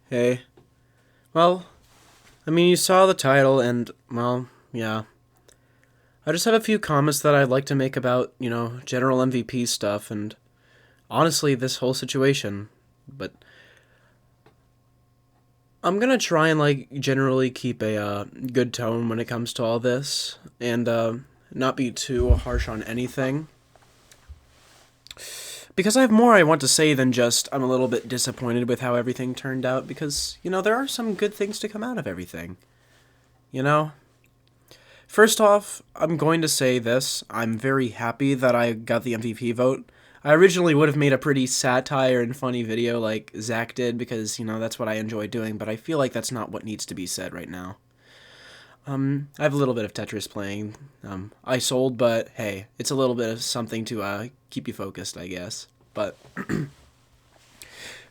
Hey. Well, I mean, you saw the title, and, well, yeah. I just have a few comments that I'd like to make about, general MVP stuff, and honestly, this whole situation. But I'm gonna try and, generally keep a good tone when it comes to all this, and not be too harsh on anything. Because I have more I want to say than just I'm a little bit disappointed with how everything turned out, because, there are some good things to come out of everything. You know? First off, I'm going to say this. I'm very happy that I got the MVP vote. I originally would have made a pretty satire and funny video like Zach did because, that's what I enjoy doing, but I feel like that's not what needs to be said right now. I have a little bit of Tetris playing. I sold, but hey, it's a little bit of something to keep you focused, I guess. But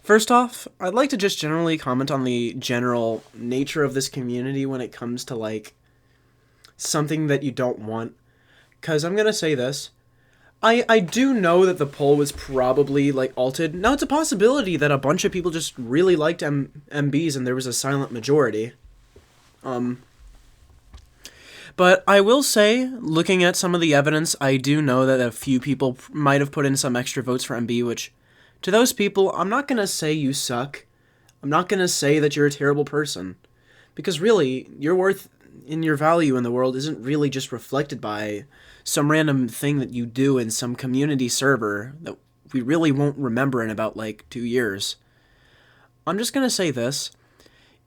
first off, I'd like to just generally comment on the general nature of this community when it comes to, something that you don't want. Because I'm going to say this. I do know that the poll was probably, altered. Now, it's a possibility that a bunch of people just really liked MBs and there was a silent majority. But I will say, looking at some of the evidence, I do know that a few people might have put in some extra votes for MB, which, to those people, I'm not going to say you suck. I'm not going to say that you're a terrible person. Because really, your worth and your value in the world isn't really just reflected by some random thing that you do in some community server that we really won't remember in about, 2 years. I'm just going to say this.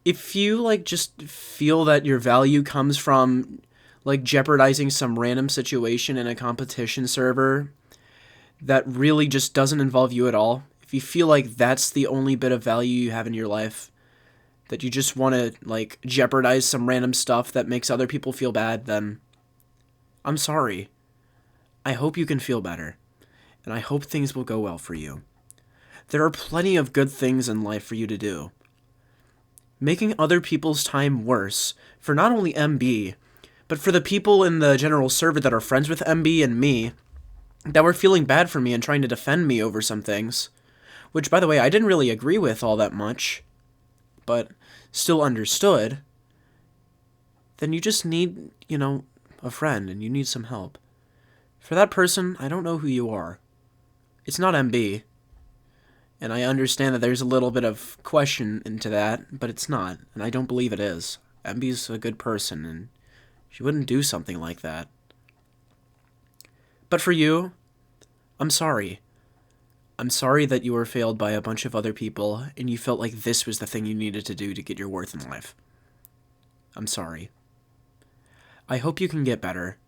If you, just feel that your value comes from jeopardizing some random situation in a competition server that really just doesn't involve you at all, if you feel like that's the only bit of value you have in your life, that you just want to, jeopardize some random stuff that makes other people feel bad, then I'm sorry. I hope you can feel better, and I hope things will go well for you. There are plenty of good things in life for you to do. Making other people's time worse for not only MB, but for the people in the general server that are friends with MB and me, that were feeling bad for me and trying to defend me over some things, which, by the way, I didn't really agree with all that much, but still understood, then you just need, a friend and you need some help. For that person, I don't know who you are. It's not MB. And I understand that there's a little bit of question into that, but it's not, and I don't believe it is. MB's a good person, and she wouldn't do something like that. But for you, I'm sorry. I'm sorry that you were failed by a bunch of other people, and you felt like this was the thing you needed to do to get your worth in life. I'm sorry. I hope you can get better,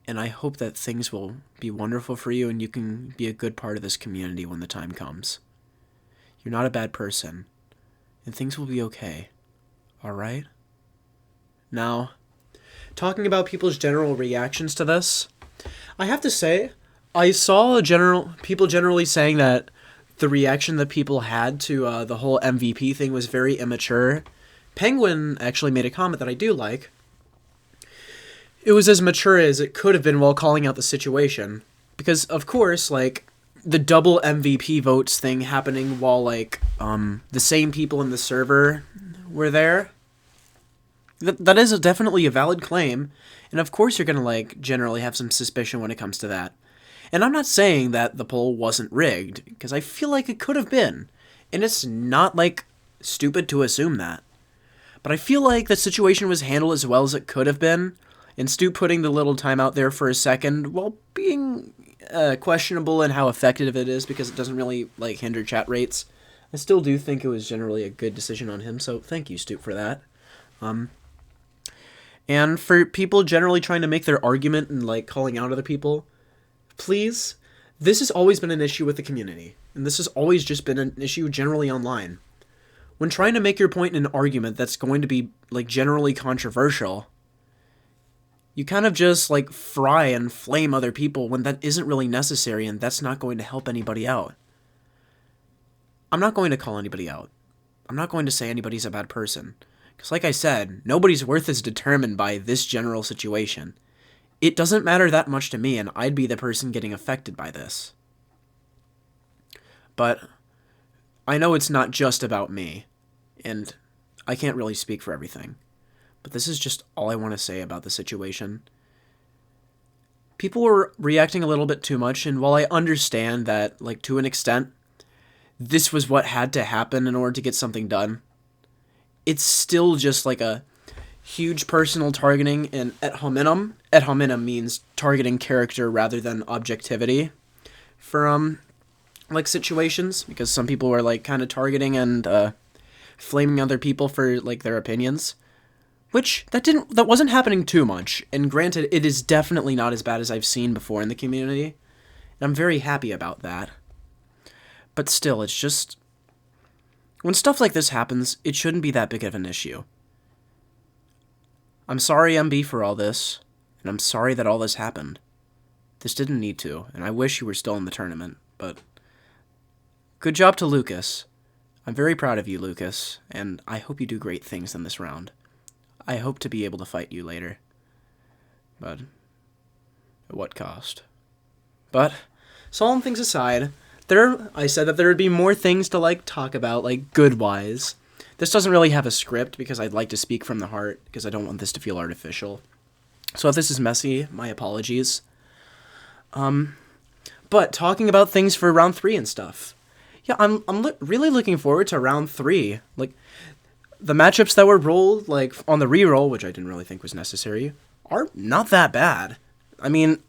and I hope that things will be wonderful for you and you can be a good part of this community when the time comes. You're not a bad person, and things will be okay. Alright? Now, talking about people's general reactions to this, I have to say, I saw people generally saying that the reaction that people had to the whole MVP thing was very immature. Penguin actually made a comment that I do like. It was as mature as it could have been while calling out the situation. Because, of course, the double MVP votes thing happening while, the same people in the server were there. That is definitely a valid claim. And, of course, you're going to, generally have some suspicion when it comes to that. And I'm not saying that the poll wasn't rigged, because I feel like it could have been. And it's not, stupid to assume that. But I feel like the situation was handled as well as it could have been. And Stu putting the little time out there for a second, while being questionable in how effective it is, because it doesn't really, hinder chat rates, I still do think it was generally a good decision on him, so thank you, Stu, for that. And for people generally trying to make their argument and, calling out other people, please, this has always been an issue with the community, and this has always just been an issue generally online. When trying to make your point in an argument that's going to be, generally controversial, you kind of just, fry and flame other people when that isn't really necessary, and that's not going to help anybody out. I'm not going to call anybody out. I'm not going to say anybody's a bad person. Because like I said, nobody's worth is determined by this general situation. It doesn't matter that much to me, and I'd be the person getting affected by this. But I know it's not just about me. and I can't really speak for everything, but this is just all I want to say about the situation. People were reacting a little bit too much, and while I understand that, like, to an extent, this was what had to happen in order to get something done, it's still just like a huge personal targeting, and ad hominem means targeting character rather than objectivity for, like, situations, because some people were, like, kind of targeting and, flaming other people for, like, their opinions, which that wasn't happening too much, and granted, it is definitely not as bad as I've seen before in the community, and I'm very happy about that. But still, it's just, when stuff like this happens, it shouldn't be that big of an issue. I'm sorry, MB, for all this, and I'm sorry that all this happened. This didn't need to, and I wish you were still in the tournament, but good job to Lucas. I'm very proud of you, Lucas, and I hope you do great things in this round. I hope to be able to fight you later. But at what cost? But, solemn things aside, I said that there would be more things to, like, talk about, like, good-wise. This doesn't really have a script because I'd like to speak from the heart, because I don't want this to feel artificial. So if this is messy, my apologies. But talking about things for round 3 and stuff. Yeah, I'm really looking forward to round 3. Like, the matchups that were rolled, like, on the reroll, which I didn't really think was necessary, are not that bad. I mean,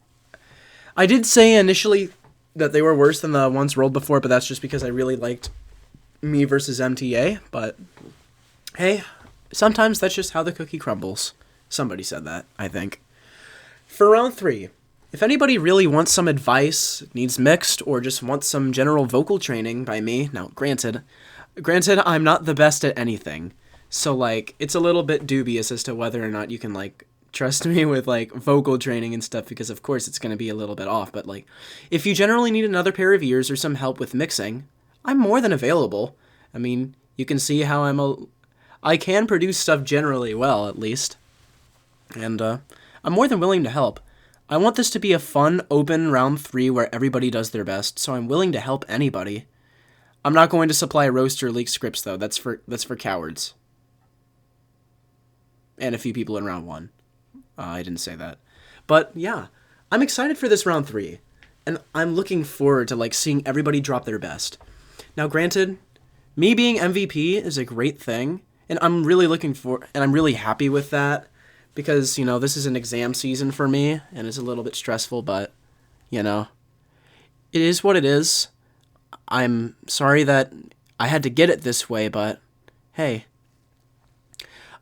I did say initially that they were worse than the ones rolled before, but that's just because I really liked me versus MTA, but hey, sometimes that's just how the cookie crumbles. Somebody said that, I think. For round 3, if anybody really wants some advice, needs mixed, or just wants some general vocal training by me, now, granted, I'm not the best at anything, so, like, it's a little bit dubious as to whether or not you can, like, trust me with, like, vocal training and stuff, because of course it's going to be a little bit off, but, like, if you generally need another pair of ears or some help with mixing, I'm more than available. I mean, you can see how I can produce stuff generally well, at least, and, I'm more than willing to help. I want this to be a fun, open round 3 where everybody does their best, so I'm willing to help anybody. I'm not going to supply roast or leak scripts, though. That's for cowards. And a few people in round 1. I didn't say that. But, yeah, I'm excited for this round 3. And I'm looking forward to, like, seeing everybody drop their best. Now, granted, me being MVP is a great thing. And I'm really I'm really happy with that. Because, you know, this is an exam season for me. And it's a little bit stressful, but, you know, it is what it is. I'm sorry that I had to get it this way, but hey,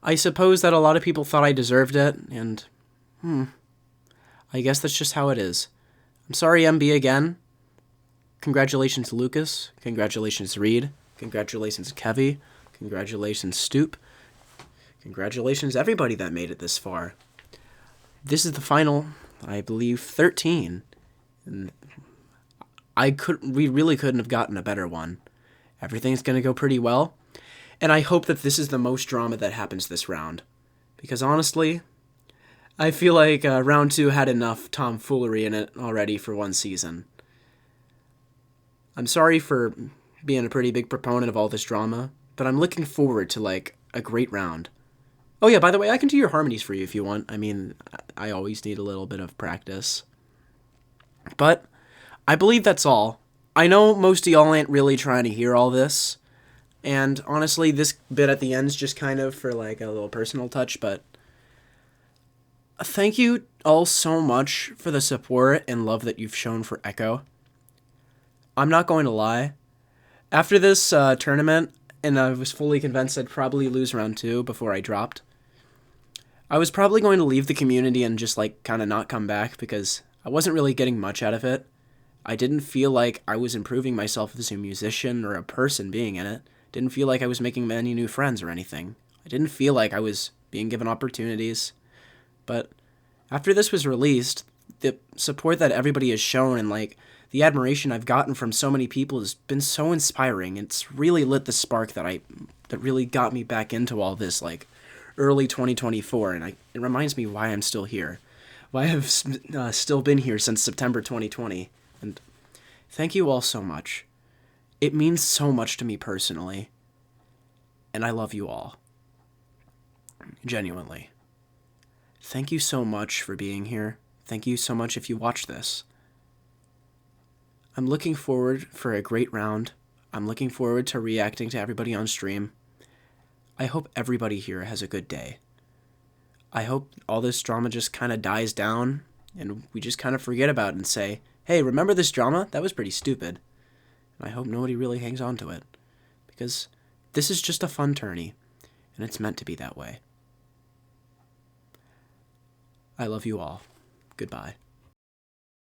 I suppose that a lot of people thought I deserved it, and I guess that's just how it is. I'm sorry, MB, again. Congratulations, Lucas. Congratulations, Reed. Congratulations, Kevy. Congratulations, Stoop. Congratulations, everybody that made it this far. This is the final, I believe, 13, and we really couldn't have gotten a better one. Everything's going to go pretty well, and I hope that this is the most drama that happens this round. Because honestly, I feel like round 2 had enough tomfoolery in it already for one season. I'm sorry for being a pretty big proponent of all this drama, but I'm looking forward to, like, a great round. Oh yeah, by the way, I can do your harmonies for you if you want. I mean, I always need a little bit of practice. But I believe that's all. I know most of y'all ain't really trying to hear all this, and honestly, this bit at the end's just kind of for, like, a little personal touch, but thank you all so much for the support and love that you've shown for Echo. I'm not going to lie. After this tournament, and I was fully convinced I'd probably lose round 2 before I dropped, I was probably going to leave the community and just, like, kind of not come back because I wasn't really getting much out of it. I didn't feel like I was improving myself as a musician or a person being in it. Didn't feel like I was making many new friends or anything. I didn't feel like I was being given opportunities. But after this was released, the support that everybody has shown and, like, the admiration I've gotten from so many people has been so inspiring. It's really lit the spark that really got me back into all this, like, early 2024, and it reminds me why I'm still here. Why I've still been here since September 2020. And thank you all so much. It means so much to me personally. and I love you all. Genuinely. Thank you so much for being here. Thank you so much if you watch this. I'm looking forward for a great round. I'm looking forward to reacting to everybody on stream. I hope everybody here has a good day. I hope all this drama just kind of dies down and we just kind of forget about it and say, hey, remember this drama? That was pretty stupid. And I hope nobody really hangs on to it, because this is just a fun tourney, and it's meant to be that way. I love you all. Goodbye.